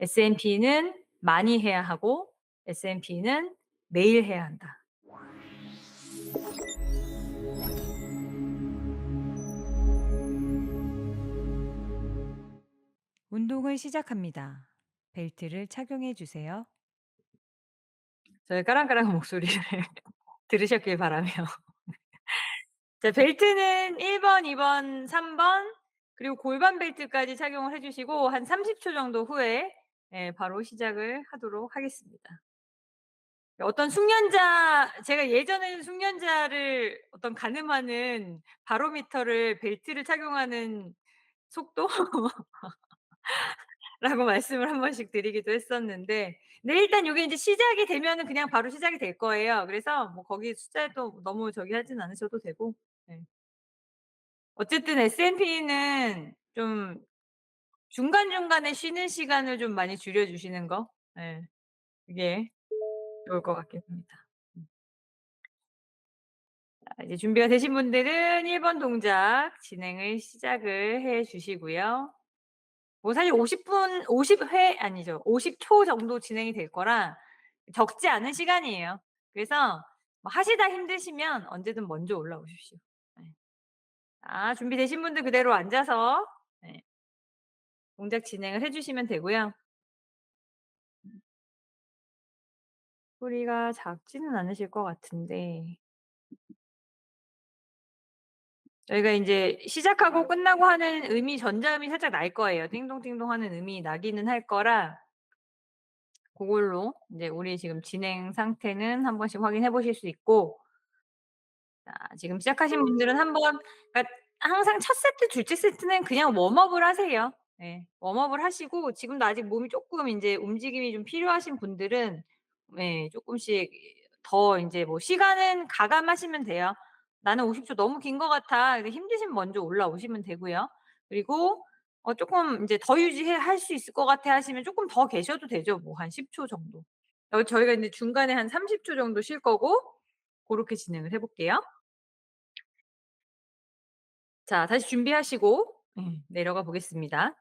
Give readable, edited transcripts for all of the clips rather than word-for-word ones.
S&P는 많이 해야 하고 S&P는 매일 해야 한다. 운동을 시작합니다. 벨트를 착용해 주세요. 저의 까랑까랑한 목소리를 들으셨길 바라며. 자, 벨트는 1 번, 2 번, 3번 그리고 골반 벨트까지 착용을 해 주시고 한 30초 정도 후에 바로 시작을 하도록 하겠습니다. 어떤 숙련자 제가 예전에는 숙련자를 어떤 가늠하는 바로미터를 벨트를 착용하는 속도라고 말씀을 한 번씩 드리기도 했었는데, 네, 일단 요게 인제 시작이 되면은 그냥 바로 시작이 될 거예요. 그래서 뭐 거기 숫자에 또 너무 저기 하진 않으셔도 되고. 네. 어쨌든 S&P는 좀 중간중간에 쉬는 시간을 좀 많이 줄여 주시는 거, 예, 그게 좋을 것 같겠습니다. 자, 이제 준비가 되신 분들은 1번 동작 진행을 시작을 해 주시고요. 뭐 사실 50 회 아니죠. 50초 정도 진행이 될 거라 적지 않은 시간이에요. 그래서 뭐 하시다 힘드시면 언제든 먼저 올라오십시오. 네. 자, 준비되신 분들 그대로 앉아서 네, 동작 진행을 해 주시면 되고요. 소리가 작지는 않으실 것 같은데 저희가 인제 시작하고 끝나고 하는 전자음이 살짝 날 거예요. 띵동띵동 하는 음이 나기는 할 거라 고걸로 인제 우리 지금 진행 상태는 한 번씩 확인해 보실 수 있고, 자, 지금 시작하신 분들은 한번, 그러니까 항상 첫 세트, 둘째 세트는 그냥 웜업을 하세요. 예. 웜업을 하시고 지금도 아직 몸이 쪼끔 인제 움직임이 좀 필요하신 분들은 쪼끔씩 더 인제 뭐 시간은 가감하시면 돼요. '나는 50초 너무 긴 것 같아.' 근데 힘드시면 먼저 올라오시면 되고요. 그리고 쪼끔 인제 더 유지해 할 수 있을 것 같아 하시면 쪼끔 더 계셔도 되죠. 뭐 한 10초 정도. 저희가 인제 중간에 한 30초 정도 쉴 거고 고렇게 진행을 해 볼게요. 자, 다시 준비하시고 내려가 보겠습니다.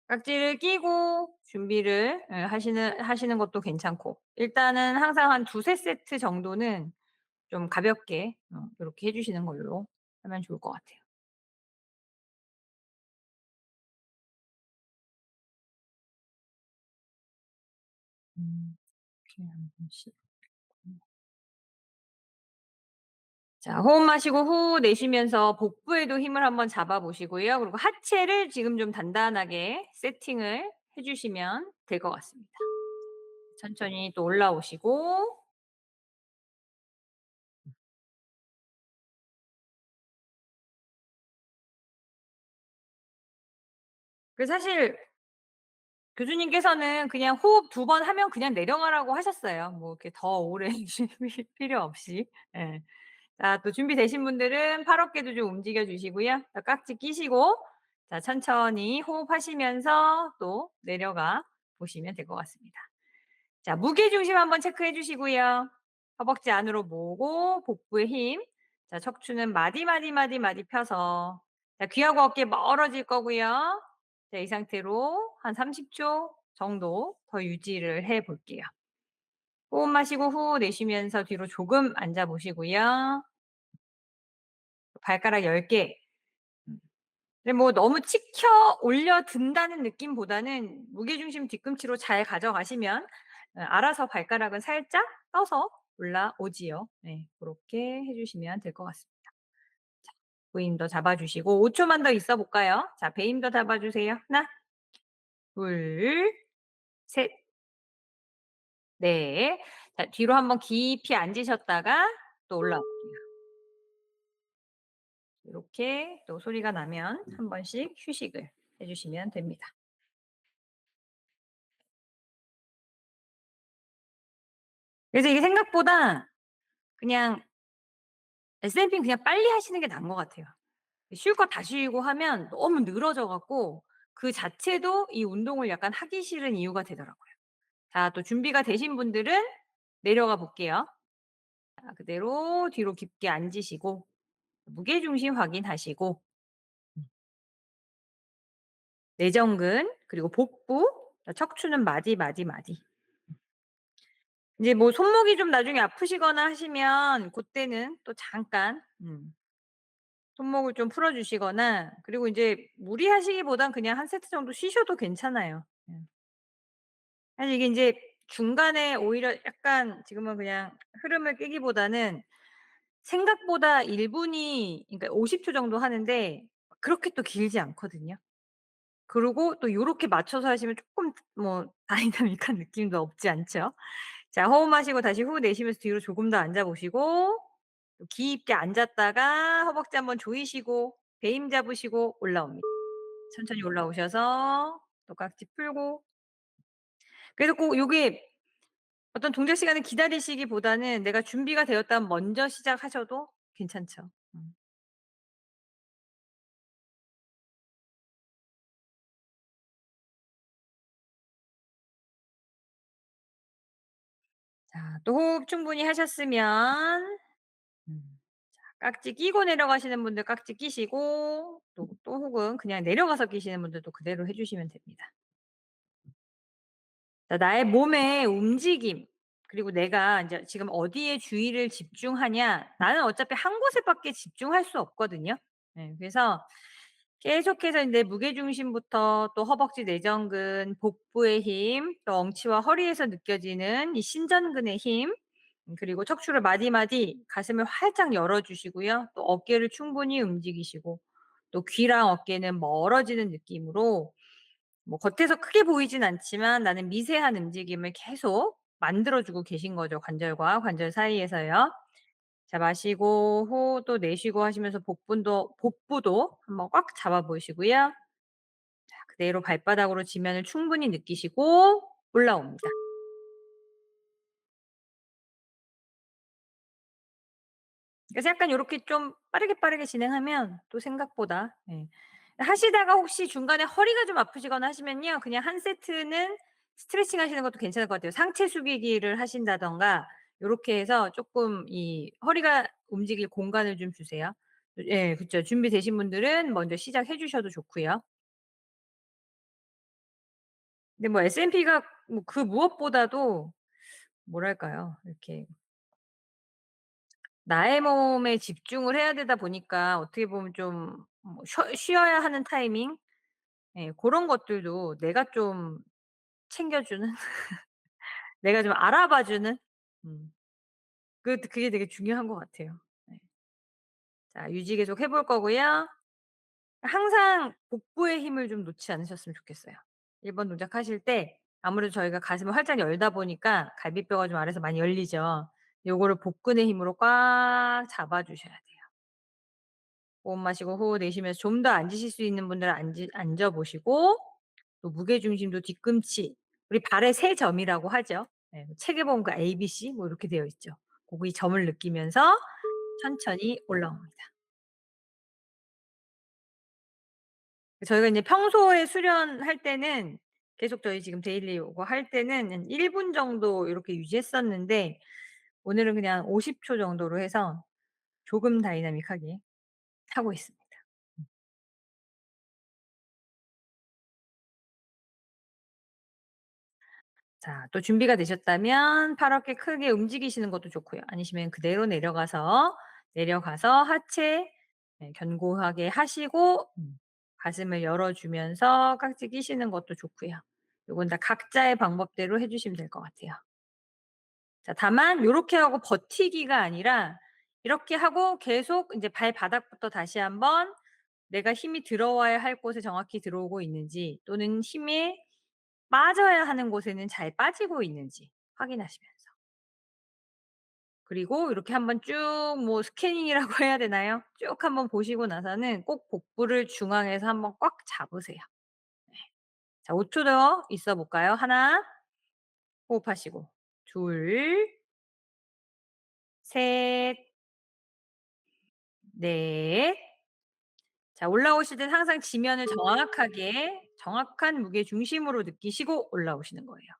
깍지를 끼고 준비를 하시는 것도 괜찮고, 일단은 항상 한 두세 세트 정도는 좀 가볍게 요렇게 해 주시는 걸로 하면 좋을 것 같아요. 이렇게 한 번씩. 자, 호흡 마시고 후 내쉬면서 복부에도 힘을 한번 잡아 보시고요. 그리고 하체를 지금 좀 단단하게 세팅을 해 주시면 될 것 같습니다. 천천히 또 올라오시고, 사실 교수님께서는 그냥 호흡 2번 하면 그냥 내려가라고 하셨어요. 뭐 이렇게 더 오래 쉴 필요 없이. 예. 자, 또 준비되신 분들은 팔 어깨도 좀 움직여 주시고요. 자, 깍지 끼시고 자, 천천히 호흡하시면서 또 내려가 보시면 될 것 같습니다. 자, 무게 중심 한번 체크해 주시고요. 허벅지 안으로 모으고 복부에 힘. 자, 척추는 마디 펴서, 자, 귀하고 어깨 멀어질 거고요. 자, 이 상태로 한 30초 정도 더 유지를 해 볼게요. 호흡 마시고 후 내쉬면서 뒤로 조금 앉아 보시고요. 발가락 10 개. 근데 뭐 너무 치켜 올려 든다는 느낌보다는 무게중심 뒤꿈치로 잘 가져가시면 알아서 발가락은 살짝 떠서 올라오지요. 네. 고렇게 해 주시면 될 것 같습니다. 배힘도 잡아 주시고 5 초만 더 있어 볼까요? 자, 배힘도 잡아 주세요. 하나, 둘, 셋, 넷. 자, 뒤로 한번 깊이 앉으셨다가 또 올라올게요. 요렇게 또 소리가 나면 한 번씩 휴식을 해 주시면 됩니다. 그래서 이게 생각보다 그냥 SNP는 그냥 빨리 하시는 게 나은 것 같아요. 쉴 거 다 쉬고 하면 너무 늘어져 갖고 그 자체도 이 운동을 약간 하기 싫은 이유가 되더라고요. 자, 또 준비가 되신 분들은 내려가 볼게요. 자 그대로 뒤로 깊게 앉으시고 무게중심 확인하시고 내전근 그리고 복부 척추는 마디, 마디, 마디. 인제 뭐 손목이 좀 나중에 아프시거나 하시면 고때는 또 잠깐 손목을 좀 풀어 주시거나 그리고 인제 무리하시기보단 그냥 한 세트 정도 쉬셔도 괜찮아요. 사실 이게 인제 중간에 오히려 약간 지금은 그냥 흐름을 깨기보다는 생각보다 1 분이 그러니까 50초 정도 하는데 그렇게 또 길지 않거든요. 그리고 또 요렇게 맞춰서 하시면 쪼끔 뭐 다이나믹한 느낌도 없지 않죠. 자 호흡 마시고 다시 후 내쉬면서 뒤로 조금 더 앉아 보시고 또 깊게 앉았다가 허벅지 한번 조이시고 배임 잡으시고 올라옵니다. 천천히 올라오셔서 또 깍지 풀고 그래서 꼭 요게 어떤 동작 시간을 기다리시기보다는 내가 준비가 되었다면 먼저 시작하셔도 괜찮죠. 음. 자 또 호흡 충분히 하셨으면 깍지 끼고 내려가시는 분들 깍지 끼시고 또 혹은 그냥 내려가서 끼시는 분들도 그대로 해 주시면 됩니다. 자 나의 몸의 움직임 그리고 내가 인제 지금 어디에 주의를 집중하냐 나는 어차피 한 곳에 밖에 집중할 수 없거든요. 예 그래서 계속해서 인제 무게중심부터 또 허벅지 내전근, 복부의 힘, 또 엉치와 허리에서 느껴지는 이 신전근의 힘 그리고 척추를 마디마디 가슴을 활짝 열어 주시고요. 또 어깨를 충분히 움직이시고 또 귀랑 어깨는 멀어지는 느낌으로 뭐 겉에서 크게 보이진 않지만 나는 미세한 움직임을 계속 만들어 주고 계신 거죠, 관절과 관절 사이에서요. 자 마시고 호 또 내쉬고 하시면서 복부도 한번 꽉 잡아 보시고요. 자 그대로 발바닥으로 지면을 충분히 느끼시고 올라옵니다. 그래서 약간 요렇게 좀 빠르게, 빠르게 진행하면 또 생각보다 하시다가 혹시 중간에 허리가 좀 아프시거나 하시면요. 그냥 한 세트는 스트레칭 하시는 것도 괜찮을 것 같아요. 상체 숙이기를 하신다든가 요렇게 해서 쪼끔 이 허리가 움직일 공간을 좀 주세요. 예 그쵸. 준비되신 분들은 먼저 시작해 주셔도 좋고요. 근데 뭐 SNP가 뭐 그 무엇보다도 뭐랄까요? 이렇게 나의 몸에 집중을 해야 되다 보니까 어떻게 보면 좀 뭐 쉬어야 하는 타이밍 고런 것들도 내가 좀 챙겨 주는 내가 좀 알아봐 주는 음 그게 되게 중요한 것 같아요. 네. 자 유지 계속 해볼 거고요. 항상 복부의 힘을 좀 놓지 않으셨으면 좋겠어요. 1번 동작하실 때 아무래도 저희가 가슴을 활짝 열다 보니까 갈비뼈가 좀 아래에서 많이 열리죠. 요거를 복근의 힘으로 꽉 잡아 주셔야 돼요. 호흡 마시고 호흡 내쉬면서 좀 더 앉으실 수 있는 분들은 앉아 보시고 또 무게 중심도 뒤꿈치 우리 발의 세 점이라고 하죠. 예. 책에 보면 그 ABC 뭐 이렇게 되어 있죠. 고거 이 점을 느끼면서 천천히 올라옵니다. 저희가 인제 평소에 수련할 때는 계속 저희 지금 데일리 요거 할 때는 한 1분 정도 요렇게 유지했었는데 오늘은 그냥 50초 정도로 해서 조금 다이나믹하게 하고 있습니다. 자 또 준비가 되셨다면 팔 어깨 크게 움직이시는 것도 좋고요. 아니시면 그대로 내려가서 하체 견고하게 하시고 가슴을 열어 주면서 깍지 끼시는 것도 좋고요. 요건 다 각자의 방법대로 해 주시면 될 것 같아요. 자 다만 요렇게 하고 버티기가 아니라 이렇게 하고 계속 인제 발바닥부터 다시 한번 내가 힘이 들어와야 할 곳에 정확히 들어오고 있는지 또는 힘이 빠져야 하는 곳에는 잘 빠지고 있는지 확인하시면서 그리고 이렇게 한번 쭉 뭐 스캐닝이라고 해야 되나요? 쭉 한번 보시고 나서는 꼭 복부를 중앙에서 한번 꽉 잡으세요. 자 5초 더 있어 볼까요? 하나 호흡하시고 둘 셋 넷 자 올라오실 땐 항상 지면을 정확하게 정확한 무게 중심으로 느끼시고 올라오시는 거예요.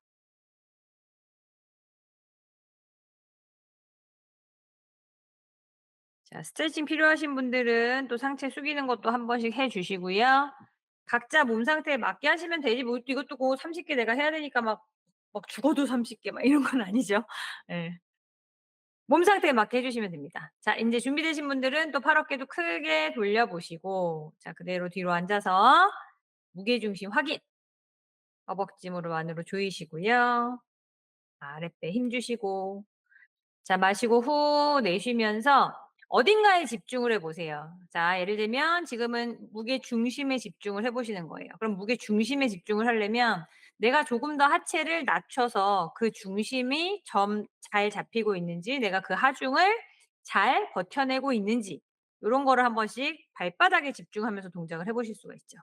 자, 스트레칭 필요하신 분들은 또 상체 숙이는 것도 한 번씩 해 주시고요. 각자 몸 상태에 맞게 하시면 되지 뭐 이것도 꼭 30개 내가 해야 되니까 막 죽어도 30개 막 이런 건 아니죠. 예. 몸 상태에 맞게 해 주시면 됩니다. 자, 인제 준비되신 분들은 또 팔 어깨도 크게 돌려 보시고 자, 그대로 뒤로 앉아서 무게중심 확인. 허벅지 무릎 안으로 조이시고요. 아랫배 힘 주시고 자, 마시고 후 내쉬면서 어딘가에 집중을 해 보세요. 자, 예를 들면 지금은 무게 중심에 집중을 해 보시는 거예요. 그럼 무게 중심에 집중을 하려면 내가 조금 더 하체를 낮춰서 그 중심이 잘 잡히고 있는지, 내가 그 하중을 잘 버텨내고 있는지 요런 거를 한 번씩 발바닥에 집중하면서 동작을 해 보실 수가 있죠.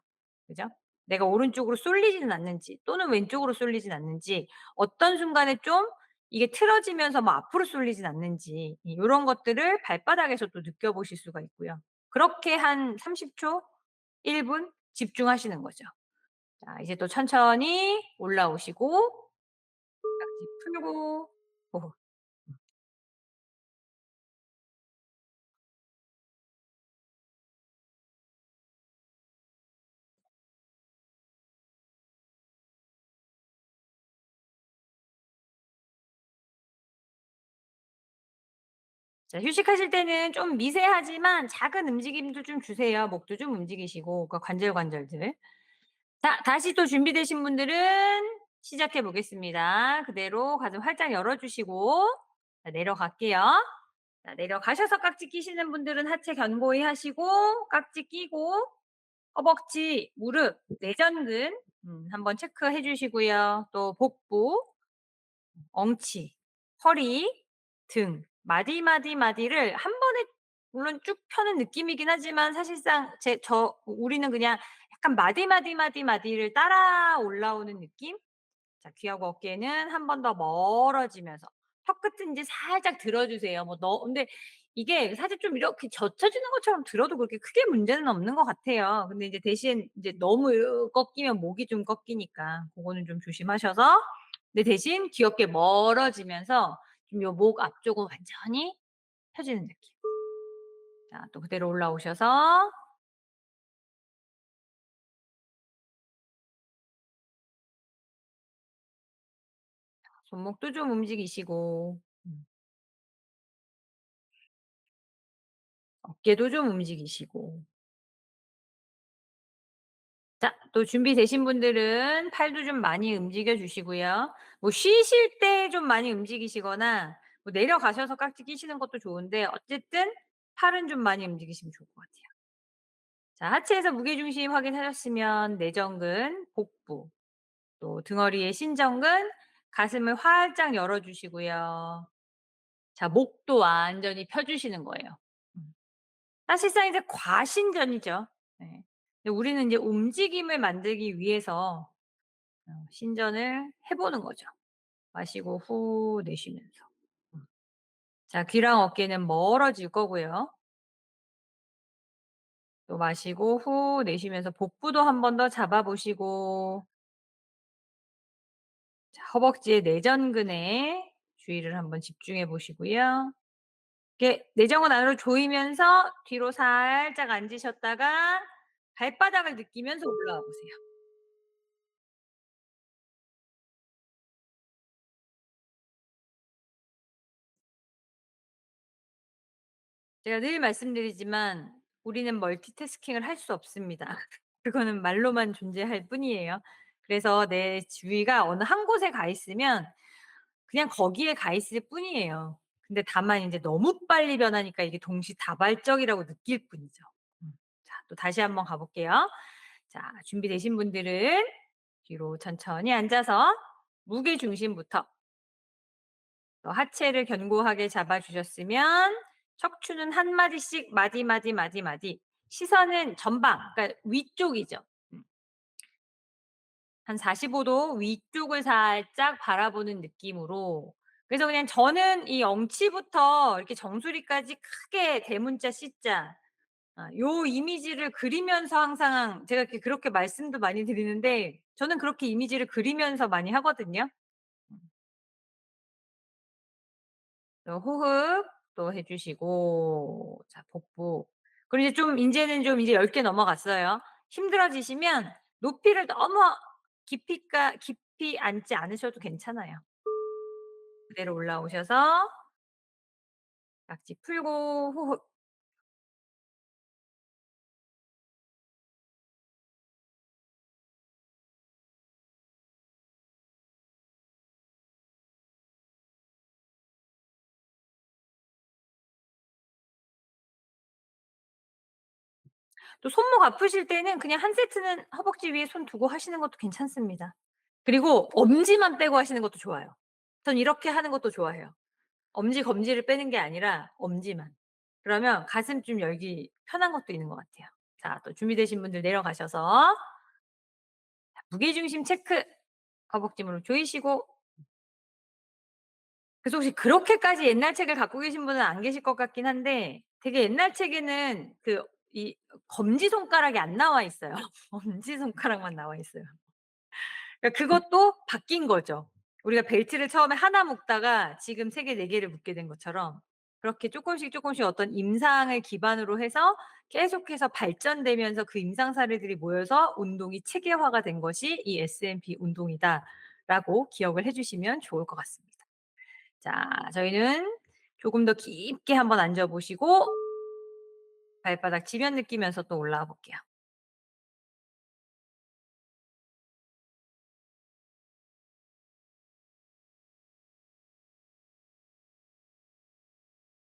그죠? 내가 오른쪽으로 쏠리지는 않는지 또는 왼쪽으로 쏠리진 않는지, 어떤 순간에 좀 이게 틀어지면서 뭐 앞으로 쏠리진 않는지 요런 것들을 발바닥에서 또 느껴보실 수가 있고요. 그렇게 한 30 초, 1분 집중하시는 거죠. 자, 이제 또 천천히 올라오시고 딱지 풀고 호흡. 자, 휴식하실 때는 좀 미세하지만 작은 움직임도 좀 주세요. 목도 좀 움직이시고 그 관절들. 자, 다시 또 준비되신 분들은 시작해 보겠습니다. 그대로 가슴 활짝 열어 주시고 자, 내려갈게요. 자, 내려가셔서 깍지 끼시는 분들은 하체 견고히 하시고 깍지 끼고 허벅지, 무릎, 내전근 한번 체크해 주시고요. 또 복부, 엉치, 허리, 등, 마디를 한 번에 물론 쭉 펴는 느낌이긴 하지만 사실상 우리는 그냥 약간 마디를 따라 올라오는 느낌? 자, 귀하고 어깨는 한 번 더 멀어지면서 턱끝은 인제 살짝 들어 주세요. 근데 이게 사실 좀 이렇게 젖혀지는 것처럼 들어도 그렇게 크게 문제는 없는 것 같아요. 근데 이제 대신 이제 너무 꺾이면 목이 좀 꺾이니까 고거는 좀 조심하셔서 근데 대신 귀엽게 멀어지면서 좀 요 목 앞쪽은 완전히 펴지는 느낌. 자, 또 그대로 올라오셔서 손목도 좀 움직이시고 어깨도 좀 움직이시고 자, 또 준비되신 분들은 팔도 좀 많이 움직여 주시고요. 뭐 쉬실 때 좀 많이 움직이시거나 뭐 내려가셔서 깍지 끼시는 것도 좋은데 어쨌든 팔은 좀 많이 움직이시면 좋을 것 같아요. 자, 하체에서 무게중심 확인하셨으면 내전근, 복부, 또 등허리의 신전근, 가슴을 활짝 열어 주시고요. 자, 목도 완전히 펴 주시는 거예요. 음. 사실상 이제 과신전이죠. 네. 근데 우리는 이제 움직임을 만들기 위해서 신전을 해 보는 거죠. 마시고 후 내쉬면서. 음. 자, 귀랑 어깨는 멀어질 거고요. 또 마시고 후 내쉬면서 복부도 한 번 더 잡아 보시고 자, 허벅지의 내전근에 주의를 한번 집중해 보시고요. 이렇게 내전근 안으로 조이면서 뒤로 살짝 앉으셨다가 발바닥을 느끼면서 올라와 보세요. 제가 늘 말씀드리지만 우리는 멀티태스킹을 할 수 없습니다. 그거는 말로만 존재할 뿐이에요. 그래서 내 주의가 어느 한 곳에 가 있으면 그냥 거기에 가 있을 뿐이에요. 근데 다만 인제 너무 빨리 변하니까 이게 동시다발적이라고 느낄 뿐이죠. 음. 자, 또 다시 한번 가 볼게요. 자, 준비되신 분들은 뒤로 천천히 앉아서 무게 중심부터 또 하체를 견고하게 잡아 주셨으면 척추는 한 마디씩 마디. 시선은 전방 그러니까 위쪽이죠. 음. 한 45도 위쪽을 살짝 바라보는 느낌으로 그래서 그냥 저는 이 엉치부터 이렇게 정수리까지 크게 대문자 C자 요 이미지를 그리면서 항상 제가 그렇게 말씀도 많이 드리는데 저는 그렇게 이미지를 그리면서 많이 하거든요. 또 호흡. 또 해 주시고 자 복부. 그리고 이제 좀 인제는 좀 이제 10개 넘어갔어요. 힘들어지시면 높이를 너무 깊이 앉지 않으셔도 괜찮아요. 그대로 올라오셔서 낙지 풀고 호흡. 또 손목 아프실 때는 그냥 한 세트는 허벅지 위에 손 두고 하시는 것도 괜찮습니다. 그리고 엄지만 빼고 하시는 것도 좋아요. 전 이렇게 하는 것도 좋아해요. 엄지, 검지를 빼는 게 아니라 엄지만. 그러면 가슴 좀 열기 편한 것도 있는 것 같아요. 자, 또 준비되신 분들 내려가셔서 무게중심 체크. 허벅지 무릎 조이시고. 그래서 혹시 그렇게까지 옛날 책을 갖고 계신 분은 안 계실 것 같긴 한데 되게 옛날 책에는 이 검지손가락이 안 나와 있어요. 엄지손가락만 나와 있어요. 그러니까 그것도 바뀐 거죠. 우리가 벨트를 처음에 하나 묶다가 지금 3 개, 4 개를 묶게 된 것처럼 그렇게 쪼끔씩 어떤 임상을 기반으로 해서 계속해서 발전되면서 그 임상 사례들이 모여서 운동이 체계화가 된 것이 이 SMP 운동이다라고 기억을 해 주시면 좋을 것 같습니다. 자, 저희는 조금 더 깊게 한번 앉아 보시고 발바닥 지면 느끼면서 또 올라와 볼게요.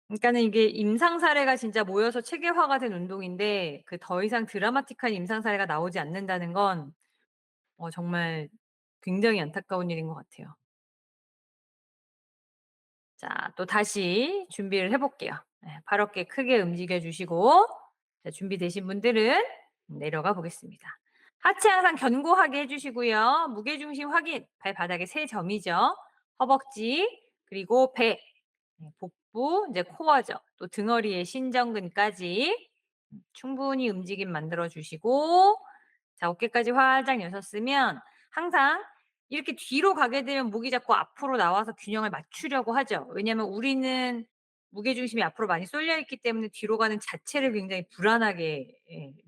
그러니까는 이게 임상 사례가 진짜 모여서 체계화가 된 운동인데 그 더 이상 드라마틱한 임상 사례가 나오지 않는다는 건 정말 굉장히 안타까운 일인 것 같아요. 자, 또 다시 준비를 해 볼게요. 네, 발 어깨 크게 움직여 주시고 자, 준비되신 분들은 내려가 보겠습니다. 하체 항상 견고하게 해 주시고요. 무게 중심 확인. 발바닥에 세 점이죠. 허벅지 그리고 배, 복부 이제 코어죠. 또 등허리의 신전근까지 충분히 움직임 만들어 주시고 자, 어깨까지 활짝 여셨으면 항상 이렇게 뒤로 가게 되면 목이 자꾸 앞으로 나와서 균형을 맞추려고 하죠. 왜냐하면 우리는 무게중심이 앞으로 많이 쏠려 있기 때문에 뒤로 가는 자체를 굉장히 불안하게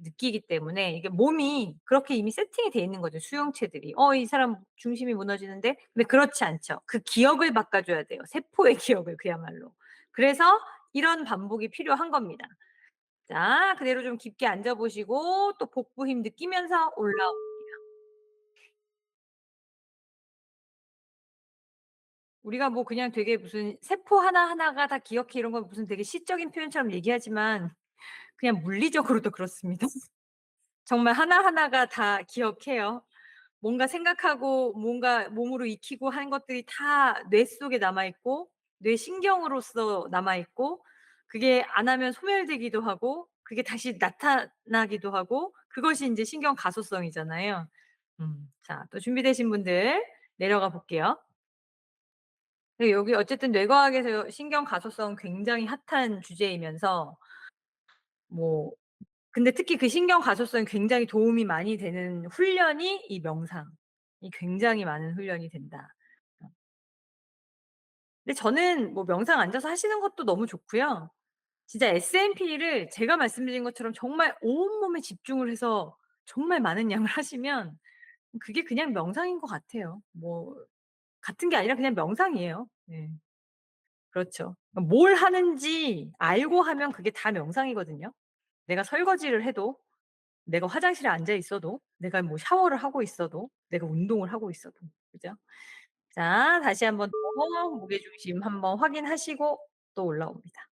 느끼기 때문에 이게 몸이 그렇게 이미 세팅이 돼 있는 거죠, 수용체들이. '이 사람 중심이 무너지는데?' 근데 그렇지 않죠. 그 기억을 바꿔 줘야 돼요, 세포의 기억을 그야말로. 그래서 이런 반복이 필요한 겁니다. 자, 그대로 좀 깊게 앉아 보시고 또 복부 힘 느끼면서 올라오. 우리가 뭐 그냥 되게 무슨 세포 하나하나가 다 기억해 이런 건 무슨 되게 시적인 표현처럼 얘기하지만 그냥 물리적으로도 그렇습니다. 정말 하나하나가 다 기억해요. 뭔가 생각하고 뭔가 몸으로 익히고 한 것들이 다 뇌 속에 남아 있고 뇌신경으로서 남아 있고 그게 안 하면 소멸되기도 하고 그게 다시 나타나기도 하고 그것이 인제 신경 가소성이잖아요. 자, 또 준비되신 분들 내려가 볼게요. 여기 어쨌든 뇌과학에서 신경 가소성 굉장히 핫한 주제이면서 뭐 근데 특히 그 신경 가소성이 굉장히 도움이 많이 되는 훈련이 이 명상이 굉장히 많은 훈련이 된다. 어 근데 저는 뭐 명상 앉아서 하시는 것도 너무 좋고요. 진짜 SNP를 제가 말씀드린 것처럼 정말 온몸에 집중을 해서 정말 많은 양을 하시면 그게 그냥 명상인 것 같아요. 뭐 같은 게 아니라 그냥 명상이에요. 네. 그렇죠. 뭘 하는지 알고 하면 그게 다 명상이거든요. 내가 설거지를 해도, 내가 화장실에 앉아 있어도, 내가 뭐 샤워를 하고 있어도, 내가 운동을 하고 있어도. 그죠? 자, 다시 한번 더 무게중심 한번 확인하시고 또 올라옵니다.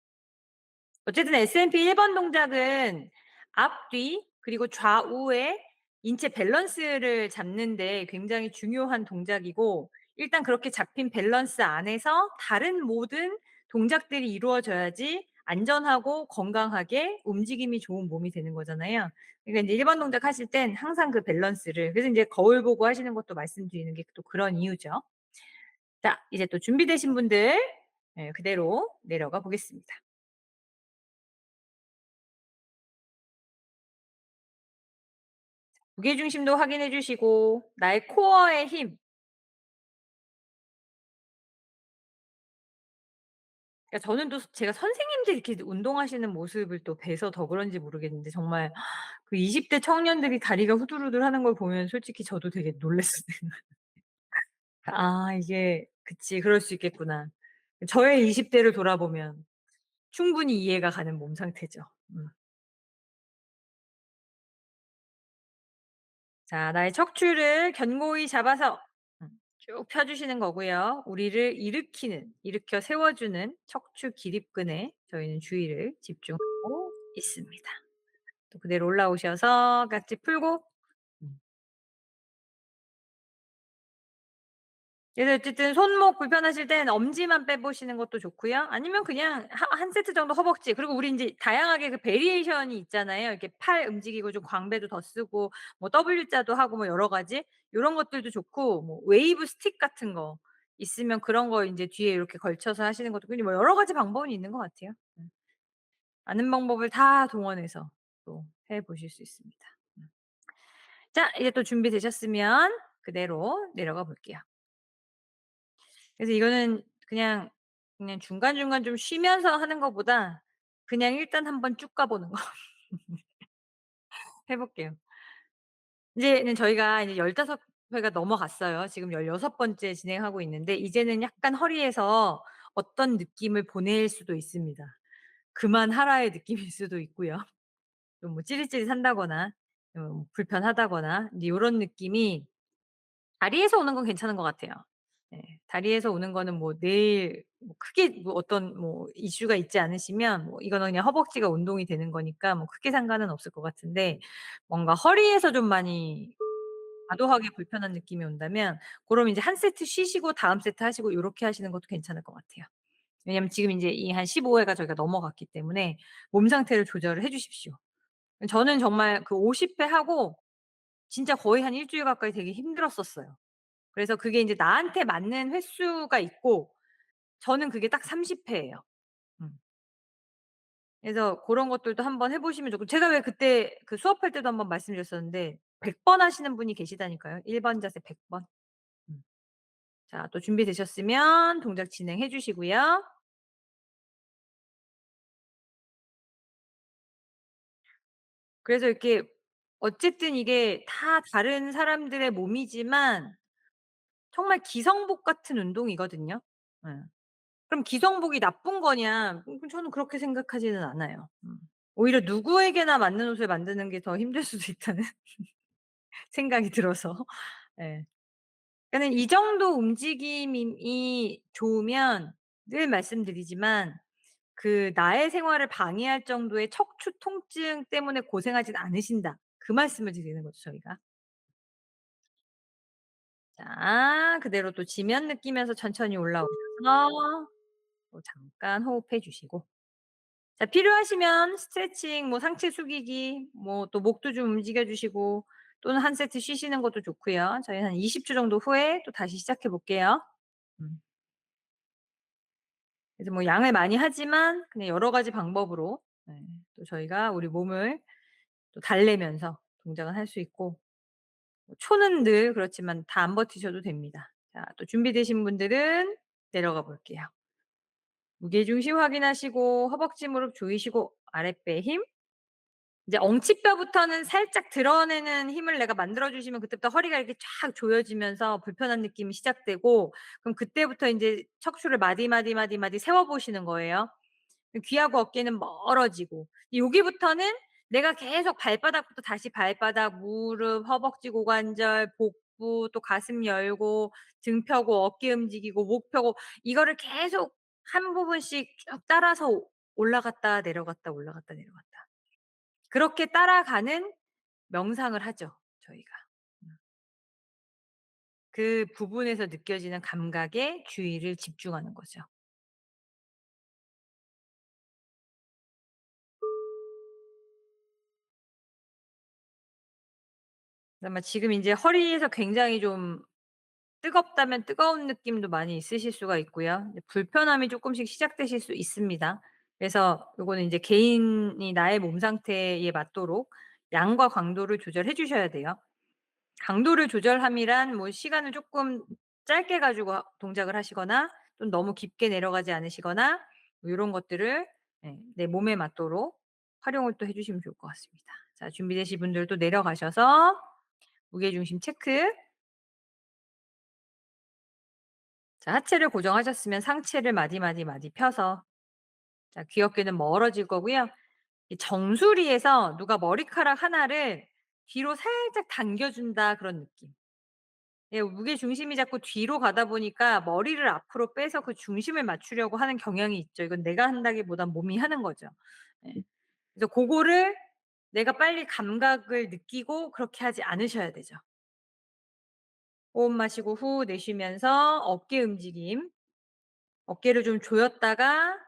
어쨌든 SMP 1번 동작은 앞뒤 그리고 좌우의 인체 밸런스를 잡는 데 굉장히 중요한 동작이고 일단 그렇게 잡힌 밸런스 안에서 다른 모든 동작들이 이루어져야지 안전하고 건강하게 움직임이 좋은 몸이 되는 거잖아요. 그러니까 인제 1번 동작 하실 땐 항상 그 밸런스를 그래서 인제 거울 보고 하시는 것도 말씀드리는 게 또 그런 이유죠. 자, 이제 또 준비되신 분들 그대로 내려가 보겠습니다. 무게중심도 확인해 주시고 나의 코어의 힘 그러니까 저는 또 제가 선생님들이 이렇게 운동하시는 모습을 또 뵈서 더 그런지 모르겠는데 정말 그 20대 청년들이 다리가 후들후들하는 걸 보면 솔직히 저도 되게 놀랐어요. 아 이게 그치. 그럴 수 있겠구나. 저의 20 대를 돌아보면 충분히 이해가 가는 몸 상태죠. 음. 자 나의 척추를 견고히 잡아서 쭉 펴 주시는 거고요. 우리를 일으켜 세워 주는 척추 기립근에 저희는 주의를 집중하고 있습니다. 또 그대로 올라오셔서 각지 풀고 음. 그래서 어쨌든 손목 불편하실 땐 엄지만 빼 보시는 것도 좋고요. 아니면 그냥 한 세트 정도 허벅지 그리고 우리 인제 다양하게 그 베리에이션이 있잖아요. 이렇게 팔 움직이고 좀 광배도 더 쓰고 뭐 W자도 하고 뭐 여러 가지 요런 것들도 좋고 뭐 웨이브 스틱 같은 거 있으면 그런 거 인제 뒤에 이렇게 걸쳐서 하시는 것도 그냥 뭐 여러 가지 방법은 있는 것 같아요. 많은 방법을 다 동원해서 또 해 보실 수 있습니다. 음. 자 이제 또 준비되셨으면 그대로 내려가 볼게요. 그래서 이거는 그냥 중간중간 좀 쉬면서 하는 것보다 그냥 일단 한번 쭉 가 보는 거 해 볼게요. 이제는 저희가 이제 15 회가 넘어갔어요. 지금 16 번째 진행하고 있는데 이제는 약간 허리에서 어떤 느낌을 보낼 수도 있습니다. 그만하라의 느낌일 수도 있고요. 좀 뭐 찌릿찌릿한다거나 불편하다거나 인제 요런 느낌이 다리에서 오는 건 괜찮은 것 같아요. 네. 다리에서 오는 거는 뭐 내일 뭐 크게 뭐 어떤 뭐 이슈가 있지 않으시면 뭐 이거는 그냥 허벅지가 운동이 되는 거니까 뭐 크게 상관은 없을 것 같은데 뭔가 허리에서 좀 많이 과도하게 불편한 느낌이 온다면 고러면 인제 한 세트 쉬시고 다음 세트 하시고 요렇게 하시는 것도 괜찮을 것 같아요. 왜냐면 지금 인제 이 한 15 회가 저희가 넘어갔기 때문에 몸 상태를 조절을 해 주십시오. 저는 정말 그 50회 하고 진짜 거의 한 1 주일 가까이 되게 힘들었었어요. 그래서 그게 인제 나한테 맞는 횟수가 있고 저는 그게 딱 30 회예요. 음. 그래서 고런 것들도 한번 해 보시면 좋고 제가 왜 그때 그 수업할 때도 한번 말씀드렸었는데 100번 하시는 분이 계시다니까요. 1번 자세 100 번. 음. 자 또 준비되셨으면 동작 진행해 주시고요. 그래서 이렇게 어쨌든 이게 다 다른 사람들의 몸이지만 정말 기성복 같은 운동이거든요. 예. 그럼 기성복이 나쁜 거냐? 저는 그렇게 생각하지는 않아요. 오히려 누구에게나 맞는 옷을 만드는 게 더 힘들 수도 있다는 생각이 들어서. 예. 그러니까는 이 정도 움직임이 좋으면 늘 말씀드리지만 그 "나의 생활을 방해할 정도의 척추 통증 때문에 고생하진 않으신다." 그 말씀을 드리는 거죠 저희가. 자 그대로 또 지면 느끼면서 천천히 올라오셔서 또 잠깐 호흡해 주시고 자 필요하시면 스트레칭 뭐 상체 숙이기 뭐 또 목도 좀 움직여 주시고 또는 한 세트 쉬시는 것도 좋고요. 저희 한 20초 정도 후에 또 다시 시작해 볼게요. 음. 그래서 뭐 양을 많이 하지만 그냥 여러 가지 방법으로 또 저희가 우리 몸을 또 달래면서 동작을 할 수 있고 뭐 초는 늘 그렇지만 다 안 버티셔도 됩니다. 자 또 준비되신 분들은 내려가 볼게요. 무게중심 확인하시고 허벅지 무릎 조이시고 아랫배 힘 이제 엉치뼈부터는 살짝 드러내는 힘을 내가 만들어 주시면 그때부터 허리가 이렇게 쫙 조여지면서 불편한 느낌이 시작되고 그럼 그때부터 인제 척추를 마디마디 세워 보시는 거예요. 귀하고 어깨는 멀어지고 여기부터는 내가 계속 발바닥부터 다시 발바닥, 무릎, 허벅지 고관절, 복부 또 가슴 열고 등 펴고 어깨 움직이고 목 펴고 이거를 계속 한 부분씩 쭉 따라서 올라갔다 내려갔다 올라갔다 내려갔다. 그렇게 따라가는 명상을 하죠, 저희가. 음. 그 부분에서 느껴지는 감각에 주의를 집중하는 거죠. 아마 지금 인제 허리에서 굉장히 좀 뜨겁다면 뜨거운 느낌도 많이 있으실 수가 있고요. 이제 불편함이 쪼끔씩 시작되실 수 있습니다. 그래서 요거는 인제 개인이 나의 몸 상태에 맞도록 양과 강도를 조절해 주셔야 돼요. 강도를 조절함이란 뭐 시간을 쪼끔 짧게 가지고 동작을 하시거나 좀 너무 깊게 내려가지 않으시거나 뭐 요런 것들을 내 몸에 맞도록 활용을 또 해 주시면 좋을 것 같습니다. 자, 준비되신 분들도 내려가셔서 무게중심 체크. 자, 하체를 고정하셨으면 상체를 마디마디 펴서, 자, 귀 어깨는 멀어질 거고요. 이 정수리에서 누가 머리카락 하나를 뒤로 살짝 당겨 준다, 그런 느낌. 예, 무게 중심이 자꾸 뒤로 가다 보니까 머리를 앞으로 빼서 그 중심을 맞추려고 하는 경향이 있죠. 이건 내가 한다기보단 몸이 하는 거죠. 예. 그래서 고거를 내가 빨리 감각을 느끼고 그렇게 하지 않으셔야 되죠. 호흡 마시고 후 내쉬면서 어깨 움직임. 어깨를 좀 조였다가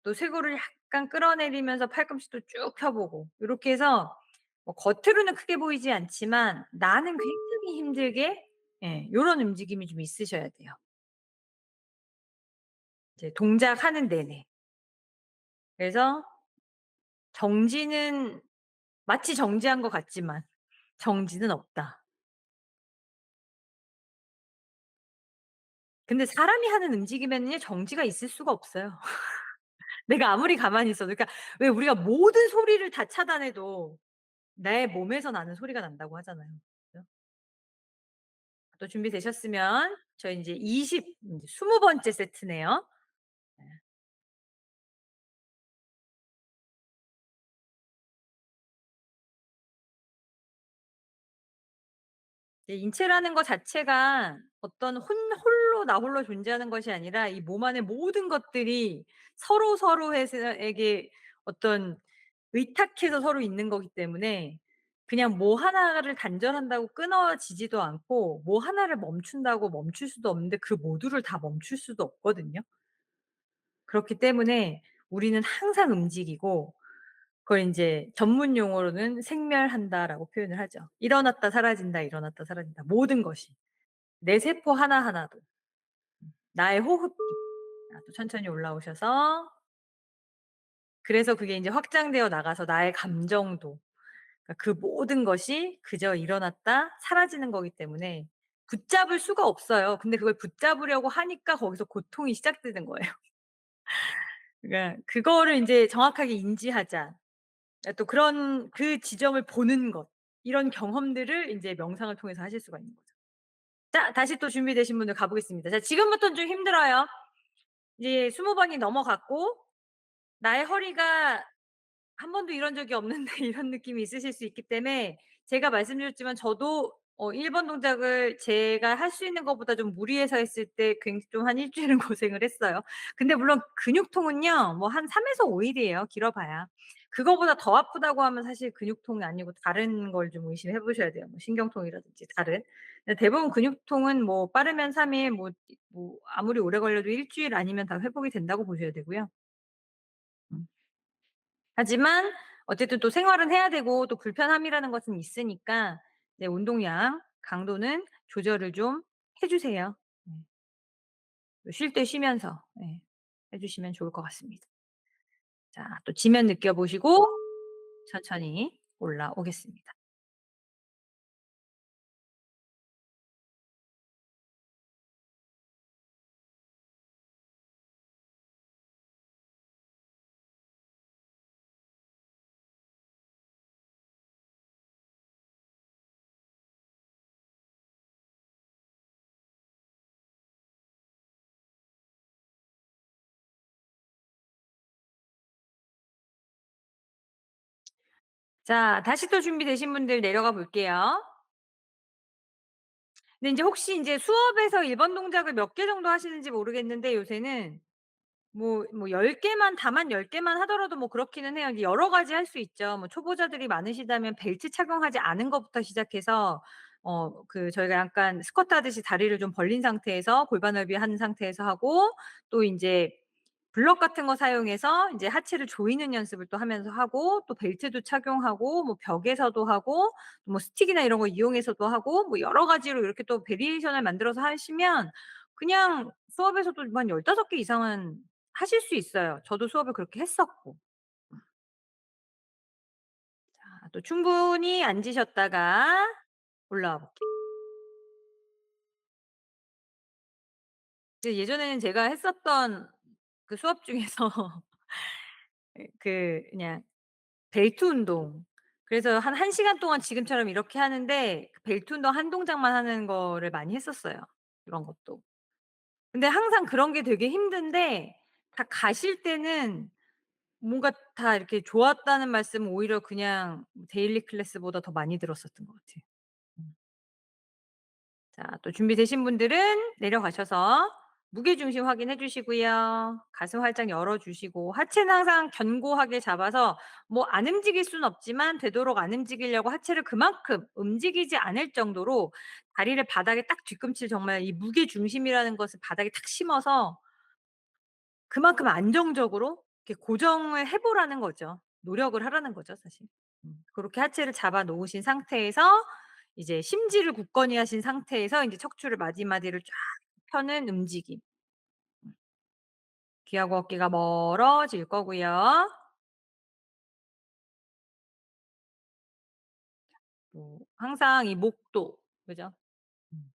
또 쇄골을 약간 끌어내리면서 팔꿈치도 쭉 펴 보고, 요렇게 해서 뭐 겉으로는 크게 보이지 않지만 나는 굉장히 힘들게, 요런 움직임이 좀 있으셔야 돼요. 이제 동작하는 내내. 그래서 정지는, 마치 정지한 것 같지만 정지는 없다. 근데 사람이 하는 움직임에는요 정지가 있을 수가 없어요. 내가 아무리 가만히 있어도. 그러니까 왜 우리가 모든 소리를 다 차단해도 내 몸에서 나는 소리가 난다고 하잖아요. 그죠? 또 준비되셨으면 저희 인제 20 번째 세트네요. 네. 이제 인체라는 거 자체가 어떤 홀로 나 홀로 존재하는 것이 아니라 이 몸 안의 모든 것들이 서로에게 어떤 의탁해서 서로 있는 거기 때문에 그냥 뭐 하나를 단절한다고 끊어지지도 않고 뭐 하나를 멈춘다고 멈출 수도 없는데 그 모두를 다 멈출 수도 없거든요. 그렇기 때문에 우리는 항상 움직이고, 그걸 인제 전문 용어로는 생멸한다라고 표현을 하죠. 일어났다 사라진다, 일어났다 사라진다. 모든 것이. 내 세포 하나하나도. 나의 호흡도. 자, 또 천천히 올라오셔서, 그래서 그게 인제 확장되어 나가서 나의 감정도, 그러니까 그 모든 것이 그저 일어났다 사라지는 거기 때문에 붙잡을 수가 없어요. 근데 그걸 붙잡으려고 하니까 거기서 고통이 시작되는 거예요. 그러니까 그거를 인제 정확하게 인지하자. 또 그런 그 지점을 보는 것, 이런 경험들을 인제 명상을 통해서 하실 수가 있는 거죠. 자, 다시 또 준비되신 분들 가 보겠습니다. 자, 지금부터는 좀 힘들어요. 이제 20 번이 넘어갔고 나의 허리가 한 번도 이런 적이 없는데 이런 느낌이 있으실 수 있기 때문에, 제가 말씀드렸지만 저도 1번 동작을 제가 할 수 있는 것보다 좀 무리해서 했을 때 좀 한 일 주일은 고생을 했어요. 근데 물론 근육통은요 뭐 한 3 에서 5 일이에요, 길어 봐야. 그거보다 더 아프다고 하면 사실 근육통이 아니고 다른 걸 좀 의심해 보셔야 돼요. 뭐 신경통이라든지 다른. 근데 대부분 근육통은 뭐 빠르면 3 일, 뭐 아무리 오래 걸려도 일 주일 아니면 다 회복이 된다고 보셔야 되고요. 음. 하지만 어쨌든 또 생활은 해야 되고 또 불편함이라는 것은 있으니까 네, 운동량 강도는 조절을 좀 해 주세요. 네. 쉴 때 쉬면서 해 주시면 좋을 것 같습니다. 자, 또 지면 느껴 보시고 천천히 올라오겠습니다. 자, 다시 또 준비되신 분들 내려가 볼게요. 근데 인제 혹시 인제 수업에서 일번 동작을 몇 개 정도 하시는지 모르겠는데 요새는 뭐 10 개만, 다만 10 개만 하더라도 뭐 그렇기는 해요. 이제 여러 가지 할 수 있죠. 뭐 초보자들이 많으시다면 벨트 착용하지 않은 것부터 시작해서 저희가 약간 스쿼트 하듯이 다리를 좀 벌린 상태에서 골반 넓이 한 상태에서 하고, 또 인제 블럭 같은 거 사용해서 인제 하체를 조이는 연습을 또 하면서 하고, 또 벨트도 착용하고 뭐 벽에서도 하고 뭐 스틱이나 이런 거 이용해서도 하고, 뭐 여러 가지로 이렇게 또 베리에이션을 만들어서 하시면 그냥 수업에서도 한 15개 이상은 하실 수 있어요. 저도 수업을 그렇게 했었고. 또 충분히 앉으셨다가 올라와 볼게요. 예전에는 제가 했었던 그 수업 중에서 그냥 벨트 운동. 그래서 한 1 시간 동안 지금처럼 이렇게 하는데 그 벨트 운동 한 동작만 하는 거를 많이 했었어요, 그런 것도. 근데 항상 그런 게 되게 힘든데 다 가실 때는 뭔가 다 이렇게 좋았다는 말씀은 오히려 그냥 데일리 클래스보다 더 많이 들었었던 것 같아요. 음. 자, 또 준비되신 분들은 내려가셔서 무게중심 확인해 주시고요. 가슴 활짝 열어 주시고 하체는 항상 견고하게 잡아서 뭐 안 움직일 수는 없지만 되도록 안 움직이려고 하체를 그만큼 움직이지 않을 정도로 다리를 바닥에 딱 뒤꿈치를 정말 이 무게중심이라는 것을 바닥에 탁 심어서 그만큼 안정적으로 이렇게 고정을 해 보라는 거죠. 노력을 하라는 거죠 사실. 고렇게 하체를 잡아 놓으신 상태에서 이제 심지를 굳건히 하신 상태에서 인제 척추를 마디마디를 쫙 펴는 움직임. 귀하고 어깨가 멀어질 거고요. 또 항상 이 목도 그죠? 음.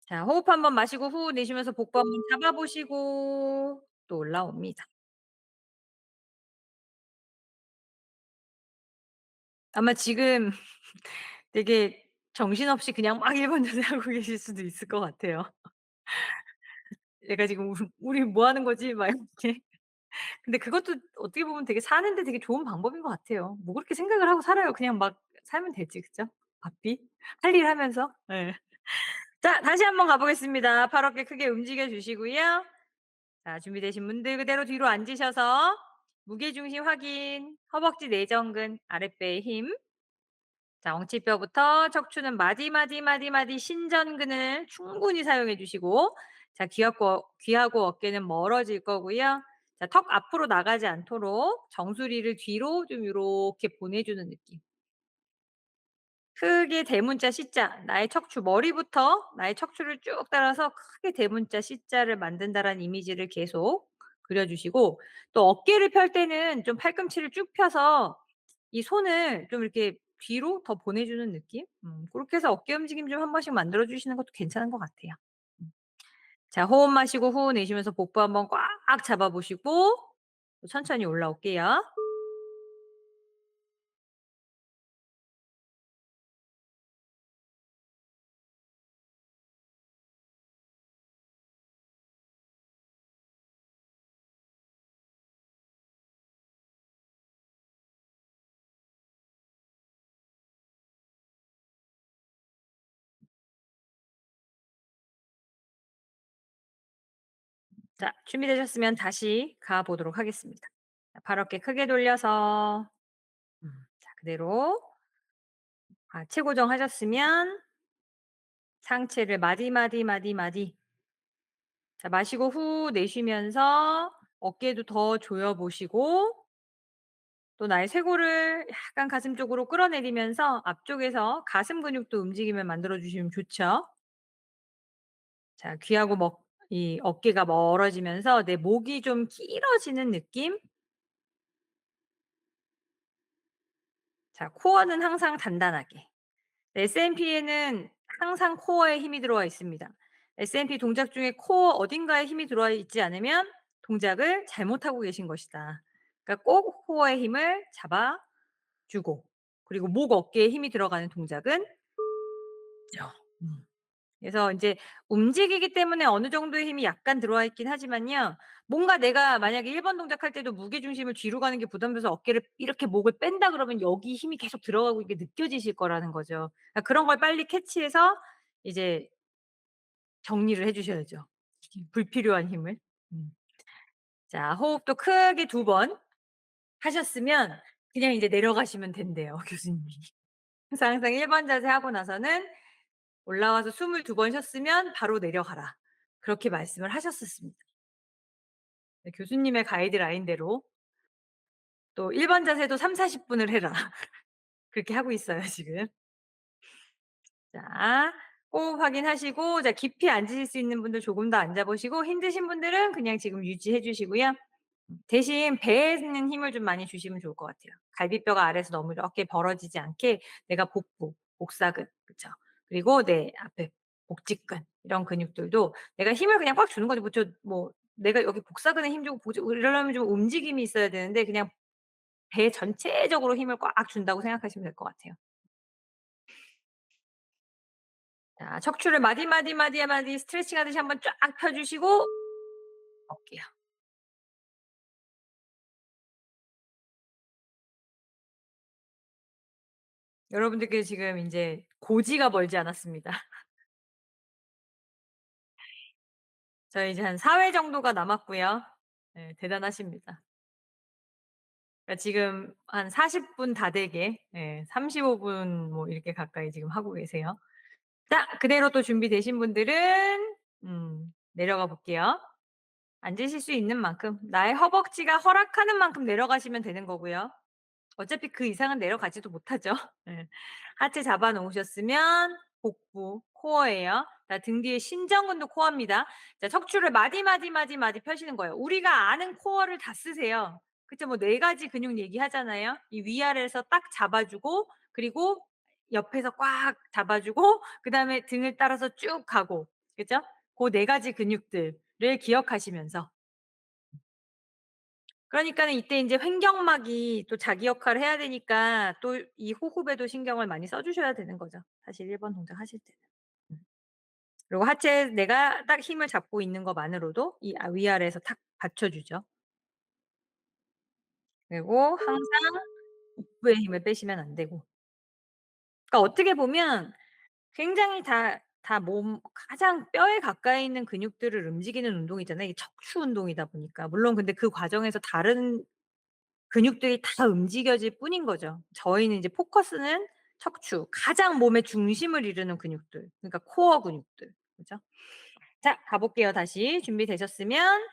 자, 호흡 한번 마시고 후 내쉬면서 복부 한번 잡아 보시고 또 올라옵니다. 아마 지금 되게 정신없이 그냥 막 일본 자세하고 계실 수도 있을 것 같아요. 얘가 지금 '우리 뭐 하는 거지?' 막 이렇게. 근데 그것도 어떻게 보면 되게 사는데 되게 좋은 방법인 것 같아요. 뭐 그렇게 생각을 하고 살아요. 그냥 막 살면 되지 그죠? 바삐 할 일 하면서. 예. 자, 다시 한번 가 보겠습니다. 팔 어깨 크게 움직여 주시고요. 자, 준비되신 분들 그대로 뒤로 앉으셔서 무게중심 확인, 허벅지 내전근, 아랫배에 힘. 자, 엉치뼈부터 척추는 마디 신전근을 충분히 사용해 주시고 자, 귀하고 어깨는 멀어질 거고요. 자, 턱 앞으로 나가지 않도록 정수리를 뒤로 좀 요렇게 보내주는 느낌. 크게 대문자 C자, 나의 척추 머리부터 나의 척추를 쭉 따라서 크게 대문자 C자를 만든다라는 이미지를 계속 그려 주시고 또 어깨를 펼 때는 좀 팔꿈치를 쭉 펴서 이 손을 좀 이렇게 뒤로 더 보내주는 느낌? 고렇게 해서 어깨 움직임 좀 한 번씩 만들어 주시는 것도 괜찮은 것 같아요. 음. 자, 호흡 마시고 후 내쉬면서 복부 한번 꽉 잡아 보시고 천천히 올라올게요. 자, 준비되셨으면 다시 가 보도록 하겠습니다. 자, 발 어깨 크게 돌려서 자, 그대로 하체 고정하셨으면 상체를 마디. 자, 마시고 후 내쉬면서 어깨도 더 조여 보시고 또 나의 쇄골을 약간 가슴 쪽으로 끌어내리면서 앞쪽에서 가슴 근육도 움직임을 만들어 주시면 좋죠. 자, 귀하고 이 어깨가 멀어지면서 내 목이 좀 길어지는 느낌? 자, 코어는 항상 단단하게. SNP에는 항상 코어에 힘이 들어와 있습니다. SNP 동작 중에 코어 어딘가에 힘이 들어와 있지 않으면 동작을 잘못하고 계신 것이다. 그러니까 꼭 코어의 힘을 잡아 주고 그리고 목 어깨에 힘이 들어가는 동작은 죠. 음. 그래서 인제 움직이기 때문에 어느 정도의 힘이 약간 들어와 있긴 하지만요. 뭔가 내가 만약에 1번 동작할 때도 무게중심을 뒤로 가는 게 부담돼서 어깨를 이렇게 목을 뺀다 그러면 여기 힘이 계속 들어가고 이게 느껴지실 거라는 거죠. 그러니까 그런 걸 빨리 캐치해서 이제 정리를 해 주셔야죠. 불필요한 힘을. 음. 자, 호흡도 크게 2번 하셨으면 그냥 이제 내려가시면 된대요, 교수님이. 그래서 항상 1번 자세 하고 나서는 올라와서 숨을 2번 쉬었으면 바로 내려가라. 그렇게 말씀을 하셨었습니다. 네, 교수님의 가이드라인대로 또 1번 자세도 30-40 분을 해라. 그렇게 하고 있어요 지금. 자, 호흡 확인하시고 자, 깊이 앉으실 수 있는 분들 조금 더 앉아 보시고 힘드신 분들은 그냥 지금 유지해 주시고요. 대신 배에는 힘을 좀 많이 주시면 좋을 것 같아요. 갈비뼈가 아래에서 너무 이렇게 벌어지지 않게 내가 복부, 복사근 그쵸. 그리고 내 앞에 복직근 이런 근육들도 내가 힘을 그냥 꽉 주는 거죠. 뭐 내가 여기 복사근에 힘 주고 보조 이러려면 좀 움직임이 있어야 되는데 그냥 배 전체적으로 힘을 꽉 준다고 생각하시면 될 것 같아요. 자, 척추를 마디 스트레칭 하듯이 한번 쫙 펴 주시고 어깨요. 여러분들께 지금 인제 고지가 멀지 않았습니다. 저희 이제 한 4회 정도가 남았고요. 네, 대단하십니다. 그러니까 지금 한 40분 다 되게, 예, 35분 뭐 이렇게 가까이 지금 하고 계세요. 자, 그대로 또 준비되신 분들은 내려가 볼게요. 앉으실 수 있는 만큼 나의 허벅지가 허락하는 만큼 내려가시면 되는 거고요. 어차피 그 이상은 내려가지도 못하죠. 예. 하체 잡아 놓으셨으면 복부, 코어예요. 자, 등 뒤에 신전근도 코어입니다. 자, 척추를 마디 펴시는 거예요. 우리가 아는 코어를 다 쓰세요. 그쵸? 뭐 4 가지 근육 얘기하잖아요. 이 위아래에서 딱 잡아 주고 그리고 옆에서 꽉 잡아 주고 그다음에 등을 따라서 쭉 가고, 그죠? 고 4 가지 근육들을 기억하시면서, 그러니까는 이때 인제 횡격막이 또 자기 역할을 해야 되니까 또 이 호흡에도 신경을 많이 써 주셔야 되는 거죠, 사실 1번 동작 하실 때는. 음. 그리고 하체에 내가 딱 힘을 잡고 있는 것만으로도 이 위아래에서 탁 받쳐 주죠. 그리고 항상 복부에 힘을 빼시면 안 되고. 그러니까 어떻게 보면 굉장히 다 몸 가장 뼈에 가까이 있는 근육들을 움직이는 운동이잖아요. 이게 척추 운동이다 보니까. 물론 근데 그 과정에서 다른 근육들이 다 움직여질 뿐인 거죠. 저희는 이제 포커스는 척추, 가장 몸의 중심을 이루는 근육들, 그러니까 코어 근육들. 그죠? 자, 가 볼게요 다시. 준비되셨으면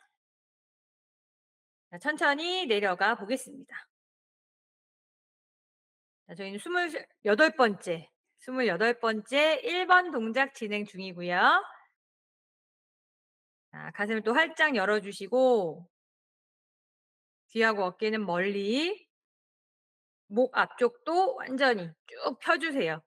자, 천천히 내려가 보겠습니다. 자, 저희는 28번째, 28번째 1번 동작 진행 중이고요. 자, 가슴을 또 활짝 열어 주시고 귀하고 어깨는 멀리, 목 앞쪽도 완전히 쭉 펴 주세요.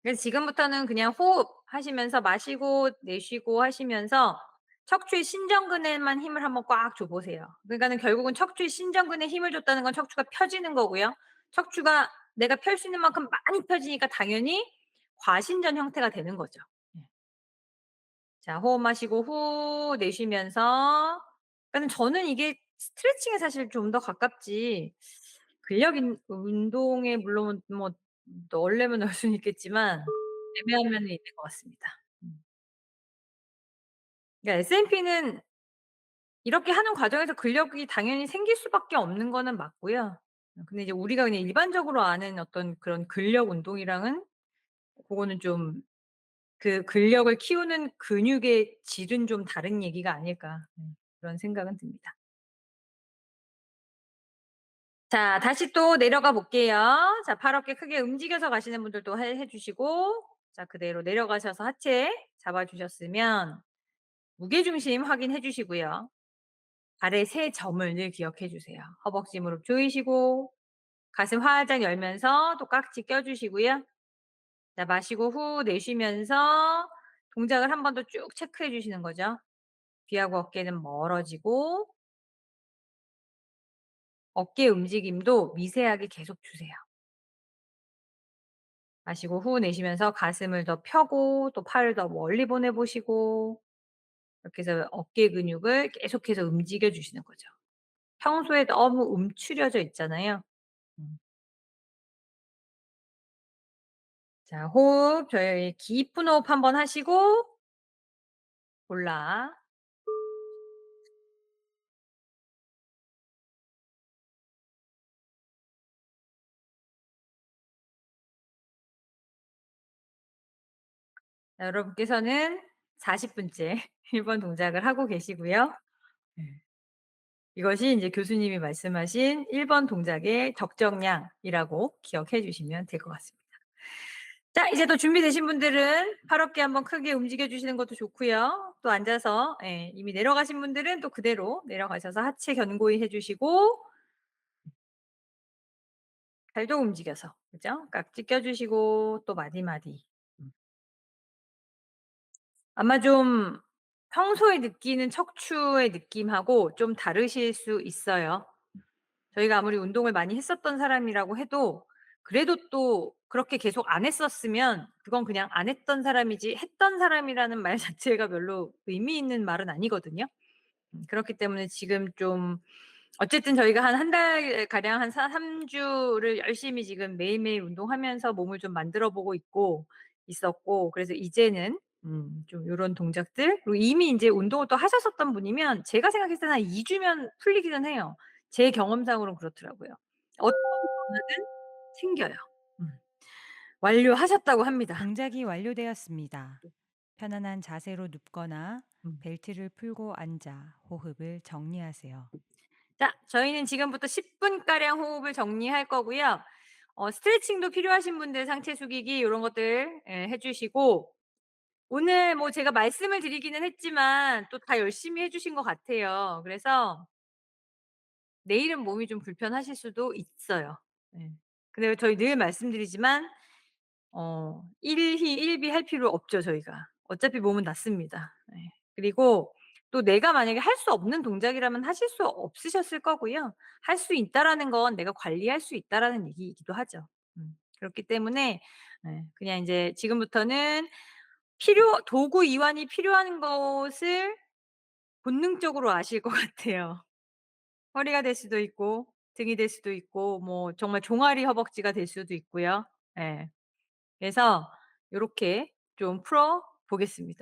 그래서 지금부터는 그냥 호흡하시면서 마시고 내쉬고 하시면서 척추의 신전근에만 힘을 한번 꽉 줘 보세요. 그러니까는 결국은 척추의 신전근에 힘을 줬다는 건 척추가 펴지는 거고요. 척추가 내가 펼 수 있는 만큼 많이 펴지니까 당연히 과신전 형태가 되는 거죠. 예. 자, 호흡 마시고 후 내쉬면서, 그러니까는 저는 이게 스트레칭에 사실 좀 더 가깝지 근력 운동에 물론 뭐 넣으려면 넣을 수는 있겠지만 애매한 면은 있는 것 같습니다. 그러니까 SNP는 이렇게 하는 과정에서 근력이 당연히 생길 수밖에 없는 거는 맞고요. 근데 이제 우리가 그냥 일반적으로 아는 어떤 그런 근력 운동이랑은 고거는 좀 그 근력을 키우는 근육의 질은 좀 다른 얘기가 아닐까, 그런 생각은 듭니다. 자, 다시 또 내려가 볼게요. 자, 팔 어깨 크게 움직여서 가시는 분들도 해 주시고, 자, 그대로 내려가셔서 하체 잡아 주셨으면 무게중심 확인해 주시고요. 발의 세 점을 늘 기억해 주세요. 허벅지 무릎 조이시고 가슴 활짝 열면서 또 깍지 껴 주시고요. 자, 마시고 후 내쉬면서 동작을 한 번 더 쭉 체크해 주시는 거죠. 귀하고 어깨는 멀어지고 어깨 움직임도 미세하게 계속 주세요. 마시고 후 내쉬면서 가슴을 더 펴고 또 팔을 더 멀리 보내 보시고, 이렇게 해서 어깨 근육을 계속해서 움직여 주시는 거죠. 평소에 너무 움츠려져 있잖아요. 음. 자, 호흡 저희 깊은 호흡 한번 하시고 골라 자, 여러분께서는 40 분째 1번 동작을 하고 계시고요. 네. 이것이 인제 교수님이 말씀하신 1번 동작의 적정량이라고 기억해 주시면 될 것 같습니다. 자, 이제 또 준비되신 분들은 팔 어깨 한번 크게 움직여 주시는 것도 좋고요. 또 앉아서, 예, 이미 내려가신 분들은 또 그대로 내려가셔서 하체 견고히 해 주시고 발도 움직여서, 그죠? 깍지 껴 주시고 또 마디마디. 음. 아마 좀 평소에 느끼는 척추의 느낌하고 좀 다르실 수 있어요. 저희가 아무리 운동을 많이 했었던 사람이라고 해도 그래도 또 그렇게 계속 안 했었으면 그건 그냥 안 했던 사람이지 했던 사람이라는 말 자체가 별로 의미 있는 말은 아니거든요. 그렇기 때문에 지금 좀 어쨌든 저희가 한 한 달 가량 한 3 주를 열심히 지금 매일매일 운동하면서 몸을 좀 만들어 보고 있었고 그래서 이제는 좀 요런 동작들 그리고 이미 인제 운동을 또 하셨었던 분이면 제가 생각했을 때는 한 2 주면 풀리기는 해요. 제 경험상으로는 그렇더라고요. 어떤 변화든 생겨요. 음. 완료하셨다고 합니다. 동작이 완료되었습니다. 편안한 자세로 눕거나 음. 벨트를 풀고 앉아 호흡을 정리하세요. 자 저희는 지금부터 10 분가량 호흡을 정리할 거고요. 스트레칭도 필요하신 분들 상체 숙이기 요런 것들 해 주시고 오늘 뭐 제가 말씀을 드리기는 했지만 또 다 열심히 해 주신 것 같아요. 그래서 내일은 몸이 좀 불편하실 수도 있어요. 예. 근데 저희 늘 말씀드리지만 1희1비 할 필요 없죠 저희가. 어차피 몸은 낫습니다. 예. 그리고 또 내가 만약에 할 수 없는 동작이라면 하실 수 없으셨을 거고요. 할 수 있다라는 건 내가 관리할 수 있다라는 얘기이기도 하죠. 그렇기 때문에 그냥 인제 지금부터는 도구 이완이 필요한 것을 본능적으로 아실 것 같아요. 허리가 될 수도 있고 등이 될 수도 있고 뭐 정말 종아리 허벅지가 될 수도 있고요. 예. 그래서 요렇게 좀 풀어 보겠습니다.